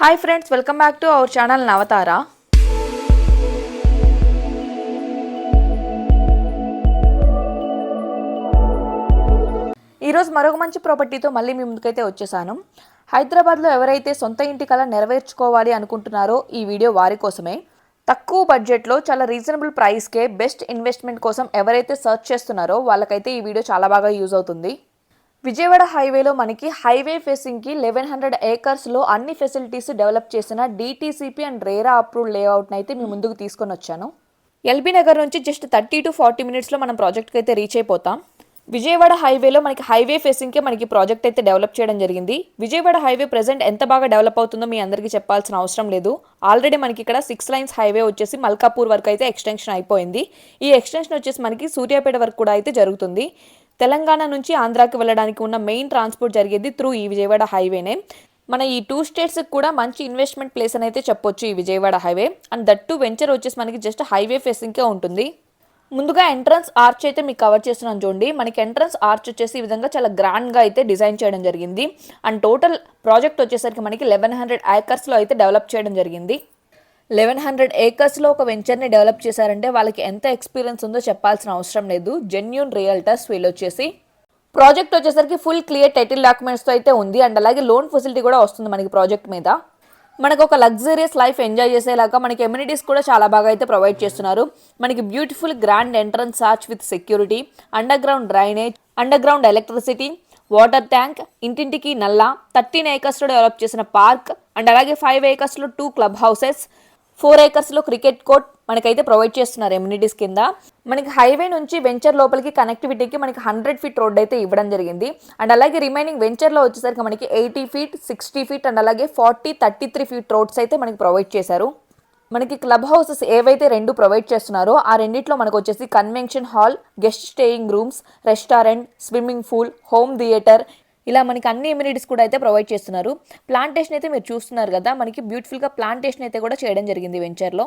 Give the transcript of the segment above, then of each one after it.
Hi friends, welcome back to our channel Navatara. ఈరోజు మరొక మంచి ప్రాపర్టీతో మళ్ళీ మీ ముందుకైతే వచ్చేసాను. హైదరాబాద్లో ఎవరైతే సొంత ఇంటి కల నెరవేర్చుకోవాలి అనుకుంటున్నారో ఈ వీడియో వారి కోసమే. తక్కువ బడ్జెట్లో చాలా రీజనబుల్ ప్రైస్కే బెస్ట్ ఇన్వెస్ట్మెంట్ కోసం ఎవరైతే సర్చ్ చేస్తున్నారో వాళ్ళకైతే ఈ వీడియో చాలా బాగా యూజ్ అవుతుంది. విజయవాడ హైవేలో మనకి హైవే ఫేసింగ్కి 1100 ఏకర్స్లో అన్ని ఫెసిలిటీస్ డెవలప్ చేసిన DTCP అండ్ రేరా అప్రూవ్డ్ లేఅవుట్ని అయితే మీ ముందుకు తీసుకొని వచ్చాను. ఎల్బీ నగర్ నుంచి జస్ట్ 30 to 40 మినిట్స్లో మనం ప్రాజెక్ట్కి అయితే రీచ్ అయిపోతాం. విజయవాడ హైవేలో మనకి హైవే ఫేసింగ్కే మనకి ప్రాజెక్ట్ అయితే డెవలప్ చేయడం జరిగింది. విజయవాడ హైవే ప్రెజెంట్ ఎంత బాగా డెవలప్ అవుతుందో మీ అందరికీ చెప్పాల్సిన అవసరం లేదు. ఆల్రెడీ మనకి ఇక్కడ 6 లైన్స్ హైవే వచ్చేసి మల్కాపూర్ వరకు అయితే ఎక్స్టెన్షన్ అయిపోయింది. ఈ ఎక్స్టెన్షన్ వచ్చేసి మనకి సూర్యాపేట వరకు కూడా అయితే జరుగుతుంది. తెలంగాణ నుంచి ఆంధ్రాకి వెళ్ళడానికి ఉన్న మెయిన్ ట్రాన్స్పోర్ట్ జరిగేది త్రూ ఈ విజయవాడ హైవేనే. మన ఈ 2 స్టేట్స్కి కూడా మంచి ఇన్వెస్ట్మెంట్ ప్లేస్ అని అయితే చెప్పొచ్చు ఈ Vijayawada highway. And that to venture వచ్చేసి మనకి జస్ట్ హైవే ఫేసింగ్కే ఉంటుంది. ముందుగా ఎంట్రన్స్ ఆర్చ్ అయితే మీకు కవర్ చేస్తున్నాను చూడండి. మనకి ఎంట్రన్స్ ఆర్చ్ వచ్చేసి ఈ విధంగా చాలా గ్రాండ్గా అయితే డిజైన్ చేయడం జరిగింది. అండ్ టోటల్ ప్రాజెక్ట్ వచ్చేసరికి మనకి 1100 ఏకర్స్లో అయితే డెవలప్ చేయడం జరిగింది. 1100 ఏకర్స్లో ఒక వెంచర్ని డెవలప్ చేశారంటే వాళ్ళకి ఎంత ఎక్స్పీరియన్స్ ఉందో చెప్పాల్సిన అవసరం లేదు. జెన్యూన్ రియల్టర్స్ వీళ్ళు వచ్చేసి. ప్రాజెక్ట్ వచ్చేసరికి ఫుల్ క్లియర్ టైటిల్ డాక్యుమెంట్స్తో అయితే ఉంది. అండ్ అలాగే లోన్ ఫెసిలిటీ కూడా వస్తుంది మనకి ప్రాజెక్ట్ మీద. మనకు ఒక లగ్జరియస్ లైఫ్ ఎంజాయ్ చేసేలాగా మనకి ఎమ్యూనిటీస్ కూడా చాలా బాగా అయితే ప్రొవైడ్ చేస్తున్నారు. మనకి beautiful grand entrance arch with security, under ground drainage, under ground electricity, water tank, ఇంటింటికి నల్లా, 13 ఏకర్స్లో డెవలప్ చేసిన పార్క్, అండ్ అలాగే 5 ఏకర్స్లో 2 క్లబ్ హౌసెస్, 4 ఏకర్స్లో క్రికెట్ కోర్ట్ మనకైతే ప్రొవైడ్ చేస్తున్నారు ఎమ్యూనిటీస్ కింద. మనకి హైవే నుంచి వెంచర్ లోపలికి కనెక్టివిటీకి మనకి 100 ఫీట్ రోడ్ అయితే ఇవ్వడం జరిగింది. అండ్ అలాగే రిమైనింగ్ వెంచర్లో వచ్చేసరికి మనకి 80 ఫీట్, 60 ఫీట్ అండ్ అలాగే 40, 33 ఫీట్ రోడ్స్ అయితే మనకి ప్రొవైడ్ చేశారు. మనకి క్లబ్ హౌసెస్ ఏవైతే 2 ప్రొవైడ్ చేస్తున్నారో ఆ రెండిట్లో మనకు వచ్చేసి convention hall, guest staying rooms, restaurant, swimming pool, home theatre, ఇలా మనకి అన్ని ఎమ్యూనిటీస్ కూడా అయితే ప్రొవైడ్ చేస్తున్నారు. ప్లాంటేషన్ అయితే మీరు చూస్తున్నారు కదా, మనకి బ్యూటిఫుల్గా ప్లాంటేషన్ అయితే కూడా చేయడం జరిగింది వెంచర్లో.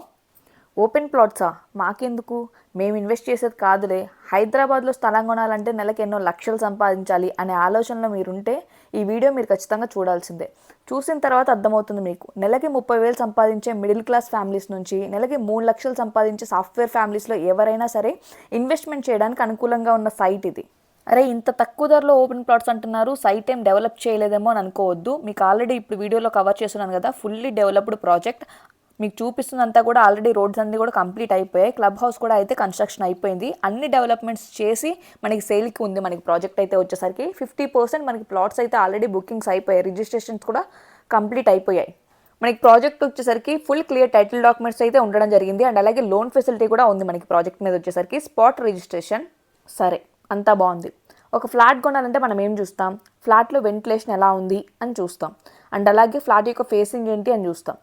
ఓపెన్ ప్లాట్సా మాకెందుకు, మేము ఇన్వెస్ట్ చేసేది కాదులే, హైదరాబాద్లో స్థలం కొనాలంటే నెలకు ఎన్నో లక్షలు సంపాదించాలి అనే ఆలోచనలో మీరుంటే ఈ వీడియో మీరు ఖచ్చితంగా చూడాల్సిందే. చూసిన తర్వాత అర్థమవుతుంది మీకు. నెలకి 30,000 సంపాదించే మిడిల్ క్లాస్ ఫ్యామిలీస్ నుంచి నెలకి 3 లక్షలు సంపాదించే సాఫ్ట్వేర్ ఫ్యామిలీస్లో ఎవరైనా సరే ఇన్వెస్ట్మెంట్ చేయడానికి అనుకూలంగా ఉన్న సైట్ ఇది. అరే ఇంత తక్కువ ధరలో ఓపెన్ ప్లాట్స్ అంటున్నారు, సైట్ ఏం డెవలప్ చేయలేదేమో అని అనుకోవద్దు. మీకు ఆల్రెడీ ఇప్పుడు వీడియోలో కవర్ చేస్తున్నాను కదా, ఫుల్లీ డెవలప్డ్ ప్రాజెక్ట్. మీకు చూపిస్తుందంతా కూడా ఆల్రెడీ రోడ్స్ అన్నీ కూడా కంప్లీట్ అయిపోయాయి. క్లబ్ హౌస్ కూడా అయితే కన్స్ట్రక్షన్ అయిపోయింది. అన్ని డెవలప్మెంట్స్ చేసి మనకి సేల్కి ఉంది. మనకి ప్రాజెక్ట్ అయితే వచ్చేసరికి 50% మనకి ప్లాట్స్ అయితే ఆల్రెడీ బుకింగ్స్ అయిపోయాయి. రిజిస్ట్రేషన్స్ కూడా కంప్లీట్ అయిపోయాయి. మనకి ప్రాజెక్ట్ వచ్చేసరికి ఫుల్ క్లియర్ టైటిల్ డాక్యుమెంట్స్ అయితే ఉండడం జరిగింది. అండ్ అలాగే లోన్ ఫెసిలిటీ కూడా ఉంది మనకి ప్రాజెక్ట్ మీద వచ్చేసరికి. స్పాట్ రిజిస్ట్రేషన్ సరే అంతా బాగుంది. ఒక ఫ్లాట్ కొనాలంటే మనం ఏం చూస్తాం, ఫ్లాట్లో వెంటిలేషన్ ఎలా ఉంది అని చూస్తాం. అండ్ అలాగే ఫ్లాట్ యొక్క ఫేసింగ్ ఏంటి అని చూస్తాం.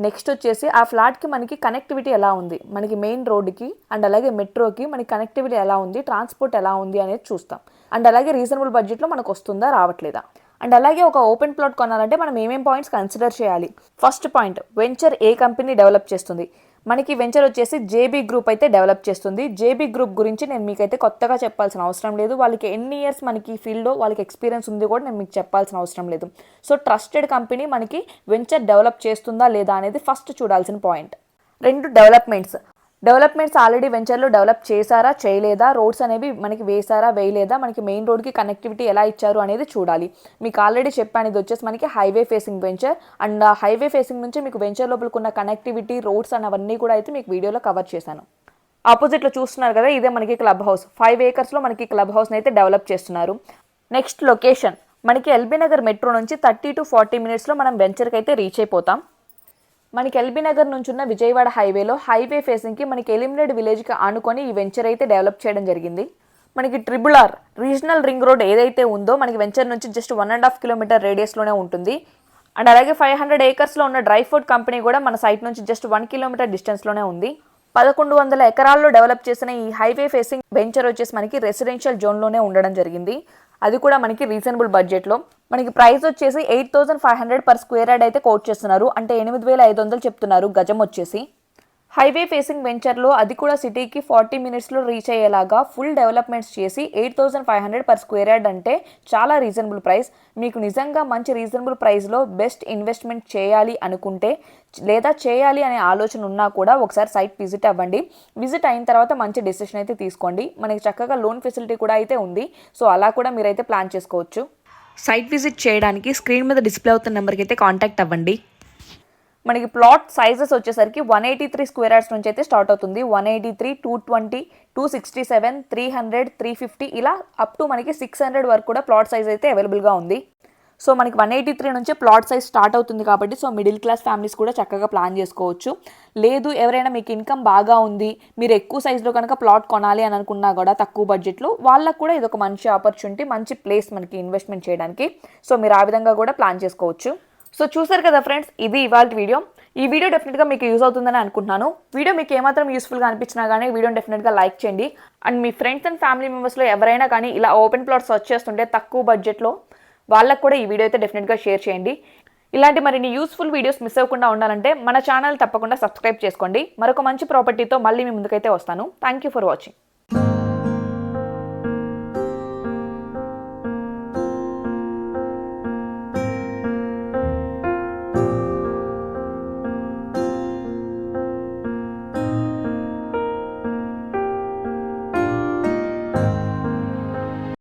నెక్స్ట్ వచ్చేసి ఆ ఫ్లాట్కి మనకి కనెక్టివిటీ ఎలా ఉంది, మనకి మెయిన్ రోడ్డుకి అండ్ అలాగే మెట్రోకి మనకి కనెక్టివిటీ ఎలా ఉంది, ట్రాన్స్పోర్ట్ ఎలా ఉంది అనేది చూస్తాం. అండ్ అలాగే రీజనబుల్ బడ్జెట్లో మనకు వస్తుందా రావట్లేదా. అండ్ అలాగే ఒక ఓపెన్ ప్లాట్ కొనాలంటే మనం ఏమేం పాయింట్స్ కన్సిడర్ చేయాలి. ఫస్ట్ పాయింట్, వెంచర్ ఏ కంపెనీ డెవలప్ చేస్తుంది. మనకి వెంచర్ వచ్చేసి JB గ్రూప్ అయితే డెవలప్ చేస్తుంది. JB గ్రూప్ గురించి నేను మీకైతే కొత్తగా చెప్పాల్సిన అవసరం లేదు. వాళ్ళకి ఎన్ని ఇయర్స్ మనకి ఫీల్డ్లో వాళ్ళకి ఎక్స్పీరియన్స్ ఉంది కూడా నేను మీకు చెప్పాల్సిన అవసరం లేదు. సో ట్రస్టెడ్ కంపెనీ మనకి వెంచర్ డెవలప్ చేస్తుందా లేదా అనేది ఫస్ట్ చూడాల్సిన పాయింట్. 2 డెవలప్మెంట్స్ ఆల్రెడీ వెంచర్లో డెవలప్ చేశారా చేయలేదా, రోడ్స్ అనేవి మనకి వేసారా వేయలేదా, మనకి మెయిన్ రోడ్కి కనెక్టివిటీ ఎలా ఇచ్చారు అనేది చూడాలి. మీకు ఆల్రెడీ చెప్పాను, ఇది వచ్చేసి మనకి highway facing venture. And highway facing నుంచి మీకు వెంచర్ లోపలికి ఉన్న కనెక్టివిటీ, రోడ్స్ అవన్నీ కూడా అయితే మీకు వీడియోలో కవర్ చేశాను. ఆపోజిట్లో చూస్తున్నారు కదా, ఇదే మనకి క్లబ్ హౌస్. 5 ఏకర్స్లో మనకి క్లబ్ హౌస్ని అయితే డెవలప్ చేస్తున్నారు. నెక్స్ట్ లొకేషన్, మనకి ఎల్బీ నగర్ మెట్రో నుంచి 30 to 40 మినిట్స్లో మనం వెంచర్కి అయితే రీచ్ అయిపోతాం. మనకి ఎల్బీ నగర్ నుంచి ఉన్న విజయవాడ హైవేలో హైవే ఫేసింగ్కి మనకి ఎలిమినేట్ విలేజ్కి ఆనుకొని ఈ వెంచర్ అయితే డెవలప్ చేయడం జరిగింది. మనకి RRR రీజనల్ రింగ్ రోడ్ ఏదైతే ఉందో మనకి వెంచర్ నుంచి జస్ట్ 1.5 కిలోమీటర్ రేడియస్లోనే ఉంటుంది. అండ్ అలాగే 500 ఏకర్స్లో ఉన్న డ్రై ఫ్రూట్ కంపెనీ కూడా మన సైట్ నుంచి జస్ట్ 1 కిలోమీటర్ డిస్టెన్స్లోనే ఉంది. 1100 ఎకరాల్లో డెవలప్ చేసిన ఈ హైవే ఫేసింగ్ వెంచర్ వచ్చేసి మనకి రెసిడెన్షియల్ జోన్లోనే ఉండడం జరిగింది. అది కూడా మనకి రీజనబుల్ బడ్జెట్లో. మనకి ప్రైస్ వచ్చేసి 8,500 per స్క్వేర్ యార్డ్ అయితే కోట్ చేస్తున్నారు. అంటే 8,500 చెప్తున్నారు గజం వచ్చేసి. హైవే ఫేసింగ్ వెంచర్లో అది కూడా సిటీకి 40 మినిట్స్లో రీచ్ అయ్యేలాగా ఫుల్ డెవలప్మెంట్స్ చేసి 8,500 పర్ స్క్వేర్ యార్డ్ అంటే చాలా రీజనబుల్ ప్రైస్. మీకు నిజంగా మంచి రీజనబుల్ ప్రైస్లో బెస్ట్ ఇన్వెస్ట్మెంట్ చేయాలి అనుకుంటే లేదా చేయాలి అనే ఆలోచన ఉన్నా కూడా ఒకసారి సైట్ విజిట్ అవ్వండి. విజిట్ అయిన తర్వాత మంచి డెసిషన్ అయితే తీసుకోండి. మనకి చక్కగా లోన్ ఫెసిలిటీ కూడా అయితే ఉంది. సో అలా కూడా మీరైతే ప్లాన్ చేసుకోవచ్చు. సైట్ విజిట్ చేయడానికి స్క్రీన్ మీద డిస్ప్లే అవుతున్న నెంబర్కి అయితే కాంటాక్ట్ అవ్వండి. మనకి ప్లాట్ సైజెస్ వచ్చేసరికి 183 స్క్వేర్ యార్డ్స్ నుంచి అయితే స్టార్ట్ అవుతుంది. 183, 220, 267, 300, 350 ఇలా అప్ టు మనకి 600 వరకు కూడా ప్లాట్ సైజ్ అయితే అవైలబుల్గా ఉంది. సో మనకి 183 నుంచి ప్లాట్ సైజ్ స్టార్ట్ అవుతుంది కాబట్టి సో మిడిల్ క్లాస్ ఫ్యామిలీస్ కూడా చక్కగా ప్లాన్ చేసుకోవచ్చు. లేదు ఎవరైనా మీకు ఇన్కమ్ బాగా ఉంది, మీరు ఎక్కువ సైజులో కనుక ప్లాట్ కొనాలి అని అనుకున్నా కూడా తక్కువ బడ్జెట్లో, వాళ్ళకు కూడా ఇది ఒక మంచి ఆపర్చునిటీ, మంచి ప్లేస్ మనకి ఇన్వెస్ట్మెంట్ చేయడానికి. సో మీరు ఆ విధంగా కూడా ప్లాన్ చేసుకోవచ్చు. సో చూసారు కదా ఫ్రెండ్స్, ఇది ఇవాళ వీడియో. ఈ వీడియో డెఫినెట్గా మీకు యూజ్ అవుతుందని అనుకుంటున్నాను. వీడియో మీకు ఏమాత్రం యూస్ఫుల్గా అనిపించినా కానీ వీడియోని డెఫినెట్గా లైక్ చేయండి. అండ్ మీ ఫ్రెండ్స్ అండ్ ఫ్యామిలీ మెంబర్స్లో ఎవరైనా కానీ ఇలా ఓపెన్ ప్లాట్ సర్చ్ చేస్తుంటే తక్కువ బడ్జెట్లో వాళ్ళకు కూడా ఈ వీడియో అయితే డెఫినెట్గా షేర్ చేయండి. ఇలాంటి మరిన్ని యూస్ఫుల్ వీడియోస్ మిస్ అవ్వకుండా ఉండాలంటే మన ఛానల్ తప్పకుండా సబ్స్క్రైబ్ చేసుకోండి. మరొక మంచి ప్రాపర్టీతో మళ్ళీ మీ ముందుకైతే వస్తాను. Thank you for watching.